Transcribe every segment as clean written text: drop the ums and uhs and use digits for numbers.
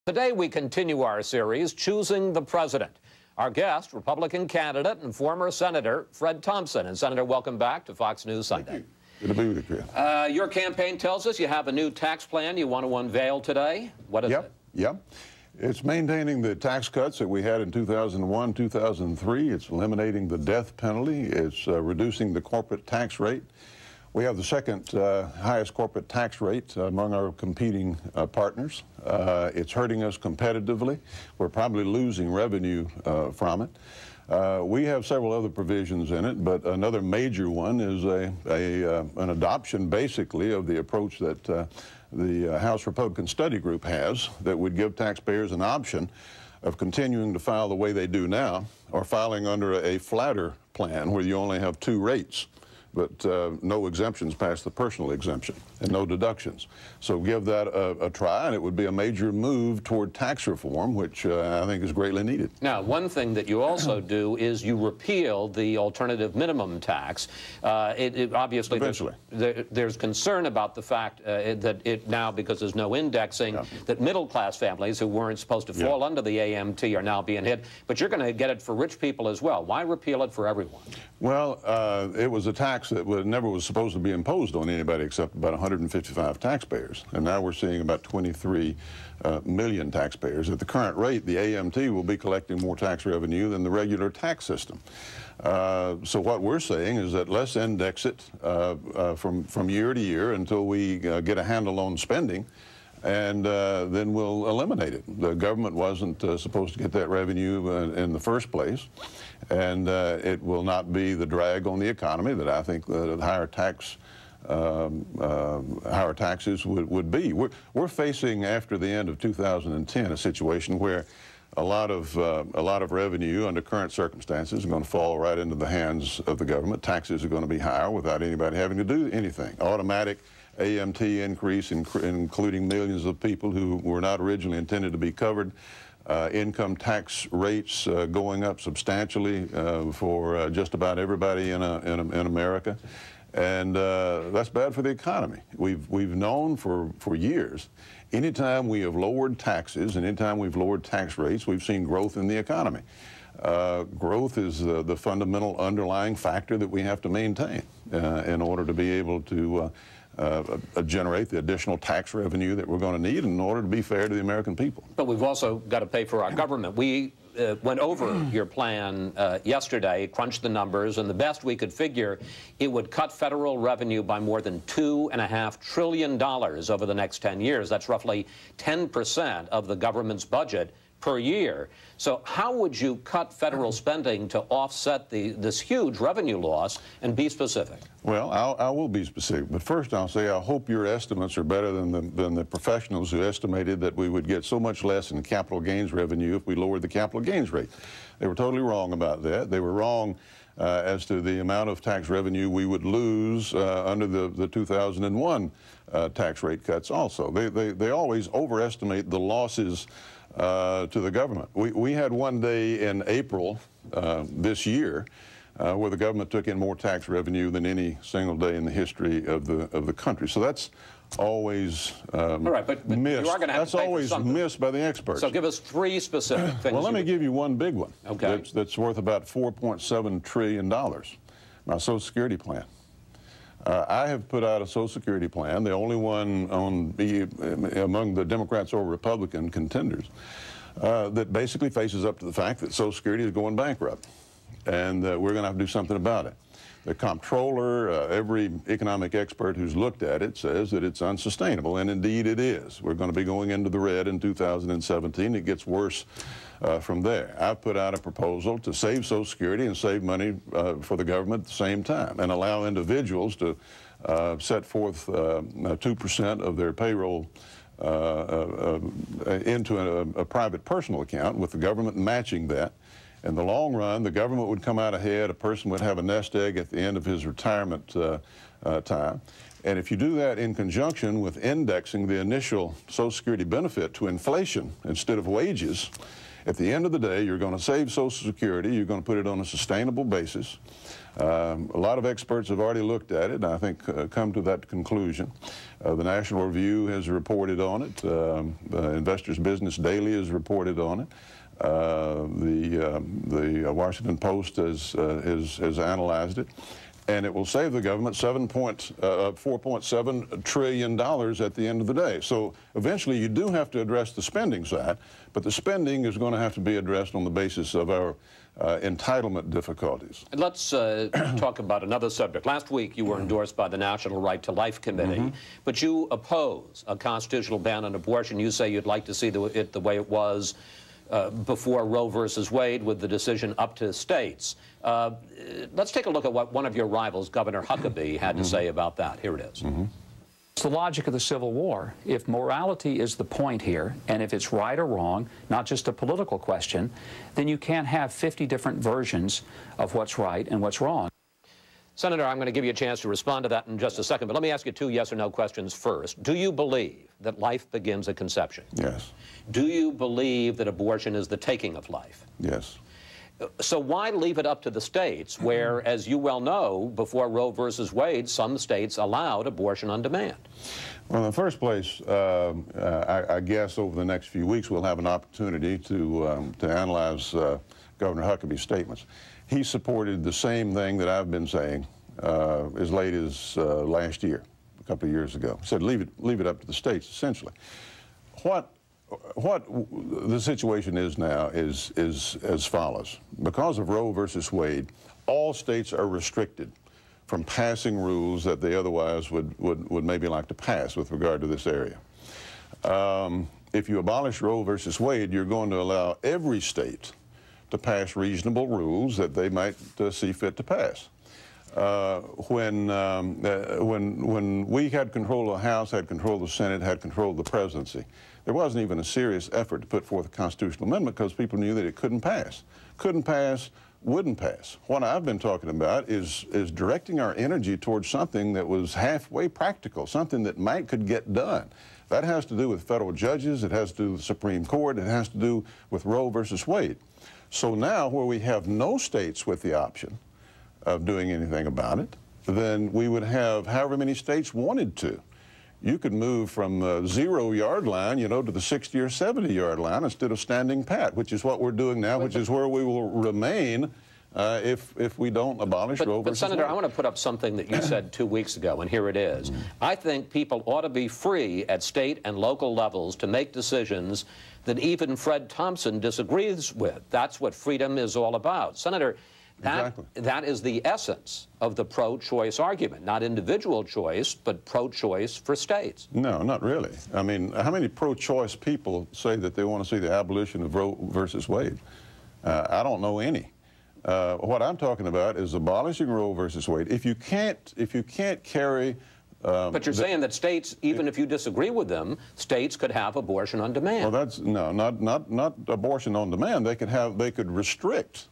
Today we continue our series, Choosing the President. Our guest, Republican candidate and former Senator Fred Thompson. And Senator, welcome back to Fox News Sunday. Thank you. Good to be with you, Chris. Your campaign tells us you have a new tax plan you want to unveil today. What is it? Yep. It's maintaining the tax cuts that we had in 2001, 2003. It's eliminating the death penalty. It's reducing the corporate tax rate. We have the second highest corporate tax rate among our competing partners. It's hurting us competitively. We're probably losing revenue from it. We have several other provisions in it, but another major one is an adoption, basically, of the approach that the House Republican Study Group has that would give taxpayers an option of continuing to file the way they do now or filing under a flatter plan where you only have two rates, but no exemptions past the personal exemption and no deductions. So give that a try, and it would be a major move toward tax reform, which I think is greatly needed. Now, one thing that you also do is you repeal the alternative minimum tax. Obviously, eventually. There's concern about the fact that it now, because there's no indexing, that middle-class families who weren't supposed to fall under the AMT are now being hit. But you're going to get it for rich people as well. Why repeal it for everyone? Well, it was a tax that never was supposed to be imposed on anybody except about 155 taxpayers. And now we're seeing about 23 million taxpayers. At the current rate, the AMT will be collecting more tax revenue than the regular tax system. So what we're saying is that let's index it from year to year until we get a handle on spending, and then we'll eliminate it. The government wasn't supposed to get that revenue in the first place, and it will not be the drag on the economy that I think the higher taxes would be. We're facing, after the end of 2010, a situation where a lot of revenue under current circumstances is going to fall right into the hands of the government. Taxes are going to be higher without anybody having to do anything. Automatic AMT increase, including millions of people who were not originally intended to be covered. Income tax rates going up substantially for just about everybody in America. And that's bad for the economy. We've known for years, anytime we have lowered taxes and anytime we've lowered tax rates, we've seen growth in the economy. Growth is the fundamental underlying factor that we have to maintain in order to be able to generate the additional tax revenue that we're going to need in order to be fair to the American people. But we've also got to pay for our government. We went over your plan yesterday, crunched the numbers, and the best we could figure, it would cut federal revenue by more than $2.5 trillion over the next 10 years. That's roughly 10% of the government's budget per year. So how would you cut federal spending to offset this huge revenue loss, and be specific? Well, I will be specific, but first I'll say I hope your estimates are better than the professionals who estimated that we would get so much less in capital gains revenue if we lowered the capital gains rate. They were totally wrong about that. They were wrong as to the amount of tax revenue we would lose under the 2001 tax rate cuts also. They always overestimate the losses to the government. We had one day in April this year where the government took in more tax revenue than any single day in the history of the country. So that's always all right, but missed. You are going to have that's to pay always for missed by the experts. So give us three specific things. Well, let me give you one big one. Okay. That's worth about $4.7 trillion. My Social Security plan. I have put out a Social Security plan, the only one among the Democrats or Republican contenders, that basically faces up to the fact that Social Security is going bankrupt, and we're going to have to do something about it. The comptroller, every economic expert who's looked at it says that it's unsustainable, and indeed it is. We're going to be going into the red in 2017. It gets worse from there. I've put out a proposal to save Social Security and save money for the government at the same time, and allow individuals to set forth 2% of their payroll into a private personal account, with the government matching that. In the long run, the government would come out ahead. A person would have a nest egg at the end of his retirement time. And if you do that in conjunction with indexing the initial Social Security benefit to inflation instead of wages, At the end of the day, you're going to save Social Security. You're going to put it on a sustainable basis. A lot of experts have already looked at it, and I think come to that conclusion. The National Review has reported on it. Investors Business Daily has reported on it. The Washington Post has analyzed it. And it will save the government $4.7 trillion at the end of the day. So eventually you do have to address the spending side, but the spending is going to have to be addressed on the basis of our entitlement difficulties. Let's talk about another subject. Last week you were endorsed by the National Right to Life Committee, but you oppose a constitutional ban on abortion. You say you'd like to see it the way it was before Roe versus Wade, with the decision up to states. Let's take a look at what one of your rivals, Governor Huckabee, had to say about that. Here it is. It's the logic of the Civil War. If morality is the point here, and if it's right or wrong, not just a political question, then you can't have 50 different versions of what's right and what's wrong. Senator, I'm going to give you a chance to respond to that in just a second, but let me ask you two yes or no questions first. Do you believe that life begins at conception? Yes. Do you believe that abortion is the taking of life? Yes. So why leave it up to the states where, as you well know, before Roe versus Wade, some states allowed abortion on demand? Well, in the first place, I guess over the next few weeks we'll have an opportunity to analyze Governor Huckabee's statements. He supported the same thing that I've been saying as late as last year, a couple of years ago. He said leave it up to the states, essentially. What the situation is now is as follows. Because of Roe versus Wade, all states are restricted from passing rules that they otherwise would maybe like to pass with regard to this area. If you abolish Roe versus Wade, you're going to allow every state to pass reasonable rules that they might see fit to pass. When we had control of the House, had control of the Senate, had control of the presidency, there wasn't even a serious effort to put forth a constitutional amendment because people knew that it couldn't pass. Couldn't pass, wouldn't pass. What I've been talking about is directing our energy towards something that was halfway practical, something that could get done. That has to do with federal judges, it has to do with the Supreme Court, it has to do with Roe versus Wade. So now, where we have no states with the option of doing anything about it, then we would have however many states wanted to. You could move from the 0-yard line, to the 60 or 70-yard line instead of standing pat, which is what we're doing now, which is where we will remain if we don't abolish Roe versus Senator, Wade. I want to put up something that you said 2 weeks ago, and here it is. I think people ought to be free at state and local levels to make decisions that even Fred Thompson disagrees with. That's what freedom is all about. Senator, that is the essence of the pro-choice argument, not individual choice, but pro-choice for states. No, not really. I mean, how many pro-choice people say that they want to see the abolition of Roe versus Wade? I don't know any. What I'm talking about is abolishing Roe versus Wade. If you can't carry but you're saying that states, even if you disagree with them, states could have abortion on demand. Well, that's not abortion on demand. They could restrict.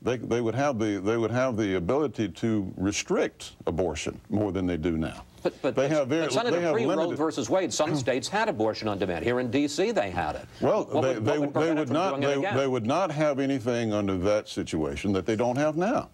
They would have the ability to restrict abortion more than they do now. But Senator, pre-Roe versus Wade, some states had abortion on demand. Here in D.C., they had it. Well, they would not have anything under that situation that they don't have now.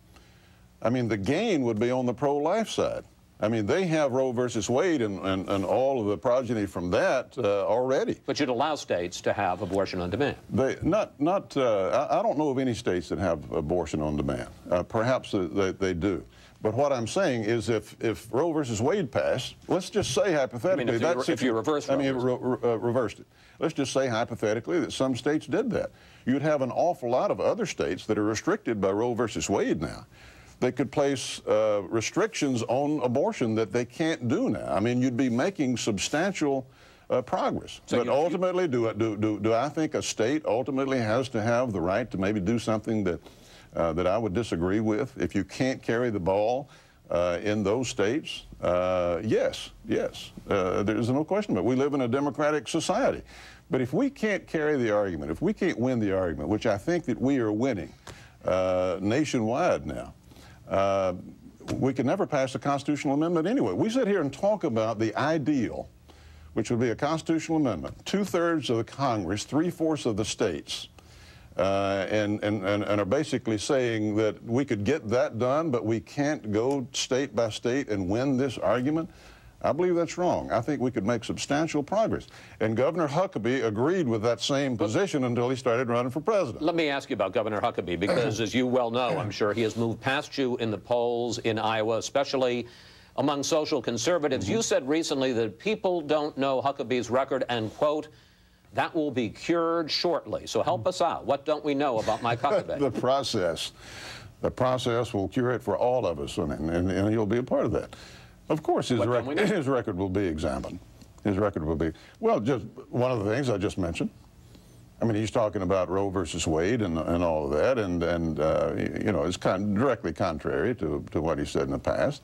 I mean, the gain would be on the pro-life side. I mean, they have Roe versus Wade and all of the progeny from that already. But you'd allow states to have abortion on demand. I don't know of any states that have abortion on demand. Perhaps they do. But what I'm saying is if Roe versus Wade passed, let's just say hypothetically... if you reverse Roe reversed it. Let's just say hypothetically that some states did that. You'd have an awful lot of other states that are restricted by Roe versus Wade now. They could place restrictions on abortion that they can't do now. I mean, you'd be making substantial progress. So but ultimately, do I think a state ultimately has to have the right to maybe do something that I would disagree with? If you can't carry the ball in those states, yes. There's no question about it. We live in a democratic society. But if we can't carry the argument, if we can't win the argument, which I think that we are winning nationwide now, we could never pass a constitutional amendment anyway. We sit here and talk about the ideal, which would be a constitutional amendment. 2/3 of the Congress, 3/4 of the states and are basically saying that we could get that done, but we can't go state by state and win this argument, I believe that's wrong. I think we could make substantial progress. And Governor Huckabee agreed with that same position until he started running for president. Let me ask you about Governor Huckabee, because as you well know, I'm sure he has moved past you in the polls in Iowa, especially among social conservatives. You said recently that people don't know Huckabee's record and, quote, that will be cured shortly. So help us out. What don't we know about Mike Huckabee? The process. The process will cure it for all of us, and you'll be a part of that. Of course, his record will be examined. His record will be, well, just one of the things I just mentioned. I mean, he's talking about Roe versus Wade and all of that, and you know, it's directly contrary to what he said in the past.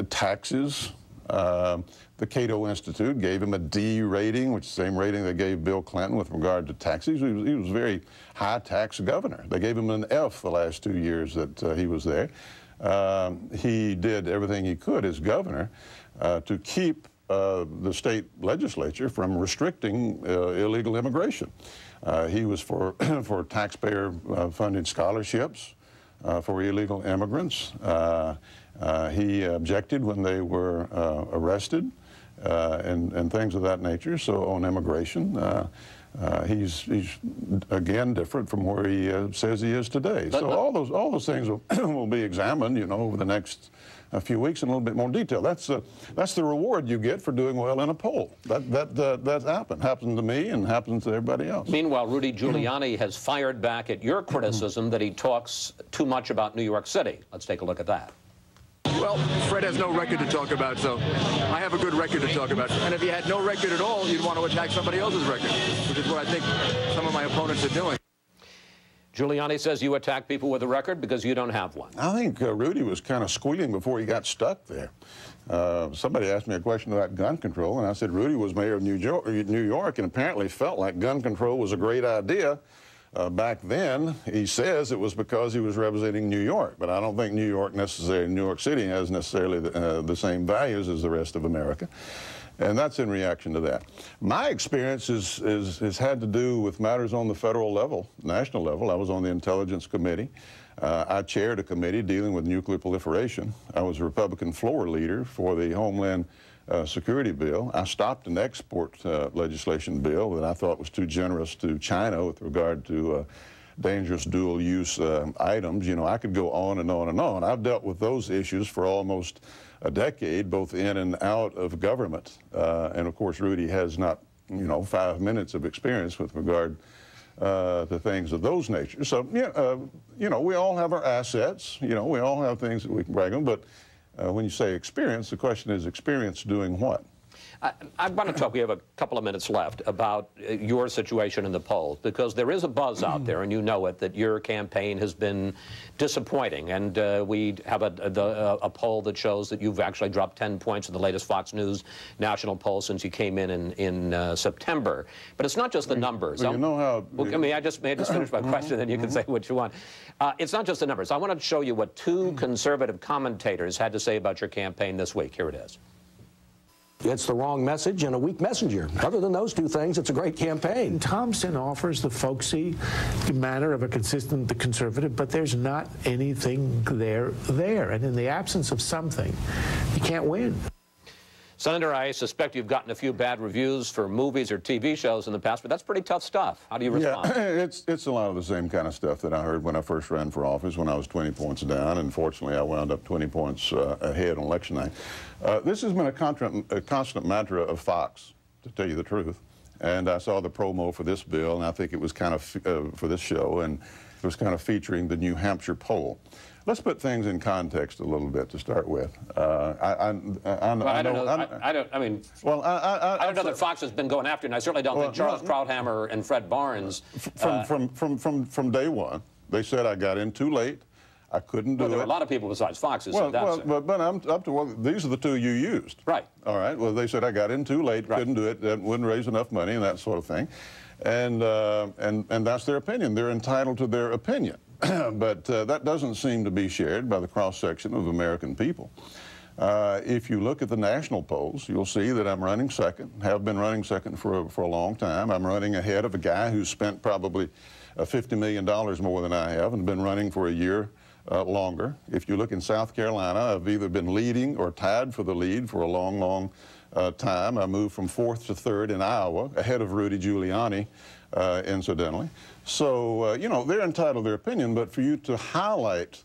Taxes. The Cato Institute gave him a D rating, which is the same rating they gave Bill Clinton with regard to taxes. He was a very high-tax governor. They gave him an F the last 2 years that he was there. He did everything he could as governor to keep the state legislature from restricting illegal immigration. He was for taxpayer-funded scholarships for illegal immigrants. He objected when they were arrested and things of that nature. So on immigration, he's again different from where he says he is today. So all those things will be examined, you know, over the next few weeks in a little bit more detail. That's the reward you get for doing well in a poll. That happened to me and happens to everybody else. Meanwhile, Rudy Giuliani has fired back at your criticism that he talks too much about New York City. Let's take a look at that. Well, Fred has no record to talk about, so I have a good record to talk about. And if you had no record at all, you'd want to attack somebody else's record, which is what I think some of my opponents are doing. Giuliani says you attack people with a record because you don't have one. I think Rudy was kind of squealing before he got stuck there. Somebody asked me a question about gun control, and I said Rudy was mayor of New York and apparently felt like gun control was a great idea. Back then, he says it was because he was representing New York, but I don't think New York City has necessarily the same values as the rest of America, and that's in reaction to that. My experience has had to do with matters on the federal level, national level. I was on the Intelligence Committee. I chaired a committee dealing with nuclear proliferation. I was a Republican floor leader for the Homeland Security bill. I stopped an export legislation bill that I thought was too generous to China with regard to dangerous dual-use items. You know, I could go on and on and on. I've dealt with those issues for almost a decade, both in and out of government. And of course, Rudy has not, you know, 5 minutes of experience with regard to things of those natures. So, yeah, you know, we all have our assets. You know, we all have things that we can brag on, but when you say experience, the question is experience doing what? I want to talk, we have a couple of minutes left, about your situation in the polls, because there is a buzz out there, and you know it, that your campaign has been disappointing. And we have a poll that shows that you've actually dropped 10 points in the latest Fox News national poll since you came in September. But it's not just the numbers. Well, you know how... Well, I mean, I just finish my question, then you can say what you want. It's not just the numbers. I want to show you what two conservative commentators had to say about your campaign this week. Here it is. It's the wrong message and a weak messenger. Other than those two things, it's a great campaign. Thompson offers the folksy manner of a consistent conservative, but there's not anything there. And in the absence of something, you can't win. Senator, I suspect you've gotten a few bad reviews for movies or TV shows in the past, but that's pretty tough stuff. How do you respond? Yeah, it's a lot of the same kind of stuff that I heard when I first ran for office, when I was 20 points down, and fortunately I wound up 20 points ahead on election night. This has been a constant mantra of Fox, to tell you the truth. And I saw the promo for this bill, and I think it was kind of for this show, and it was kind of featuring the New Hampshire poll. Let's put things in context a little bit to start with. I don't know that Fox has been going after it, and I certainly don't think Charles Krauthammer and Fred Barnes... From day one, they said I got in too late. I couldn't do it. There were a lot of people besides Fox who said that. But I'm up to, well, these are the two you used. Right. All right. Well, they said I got in too late, couldn't do it, that wouldn't raise enough money, and that sort of thing. And that's their opinion. They're entitled to their opinion. But that doesn't seem to be shared by the cross-section of American people. If you look at the national polls, you'll see that I'm running second, have been running second for a long time. I'm running ahead of a guy who's spent probably $50 million more than I have and been running for a year longer. If you look in South Carolina, I've either been leading or tied for the lead for a long, long time. I moved from 4th to 3rd in Iowa, ahead of Rudy Giuliani, incidentally. So, you know, they're entitled to their opinion, but for you to highlight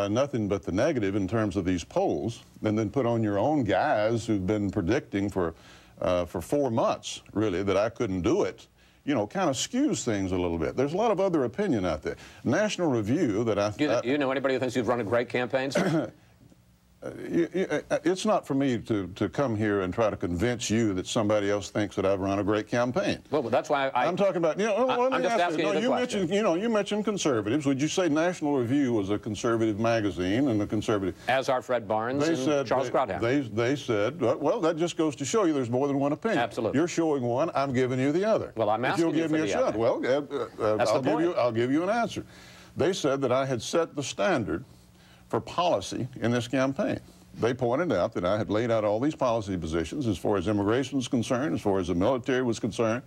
nothing but the negative in terms of these polls, and then put on your own guys who've been predicting for 4 months, really, that I couldn't do it, you know, kind of skews things a little bit. There's a lot of other opinion out there. National Review that Do you know anybody who thinks you've run a great campaign, sir? It's not for me to come here and try to convince you that somebody else thinks that I've run a great campaign. Well, that's why I'm talking about, you know, I'm just asking you the question. You mentioned conservatives. Would you say National Review was a conservative magazine and a conservative? As are Fred Barnes and Charles Krauthammer. They said, well, that just goes to show you there's more than one opinion. Absolutely. You're showing one, I'm giving you the other. Well, I'm asking you for the other. If you'll give me a shot, well, I'll give you an answer. They said that I had set the standard for policy in this campaign. They pointed out that I had laid out all these policy positions as far as immigration was concerned, as far as the military was concerned,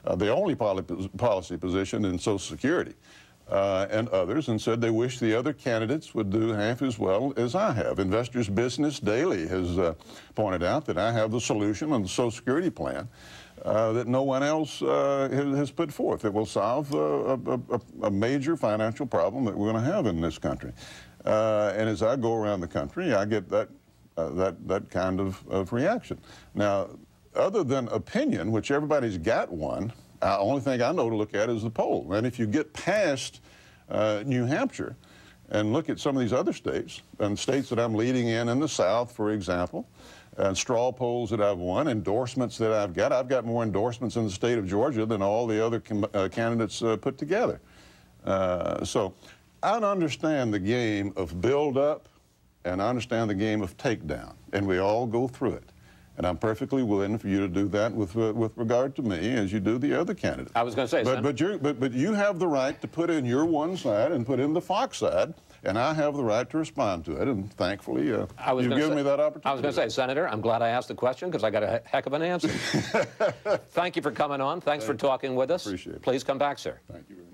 the only policy position in Social Security, and others, and said they wish the other candidates would do half as well as I have. Investors Business Daily has pointed out that I have the solution on the Social Security plan that no one else has put forth that will solve a major financial problem that we're going to have in this country. And as I go around the country, I get that kind of reaction. Now, other than opinion, which everybody's got one, the only thing I know to look at is the poll. And if you get past New Hampshire and look at some of these other states, and states that I'm leading in the South, for example, and straw polls that I've won, endorsements that I've got more endorsements in the state of Georgia than all the other candidates put together. So I understand the game of build-up, and I understand the game of takedown, and we all go through it. And I'm perfectly willing for you to do that with regard to me as you do the other candidates. I was going to say, but you have the right to put in your one side and put in the Fox side, and I have the right to respond to it, and thankfully you've given me that opportunity. I was going to say, Senator, I'm glad I asked the question because I got a heck of an answer. Thank you for coming on. Thanks for talking with us. Appreciate it. Please come back, sir. Thank you very much.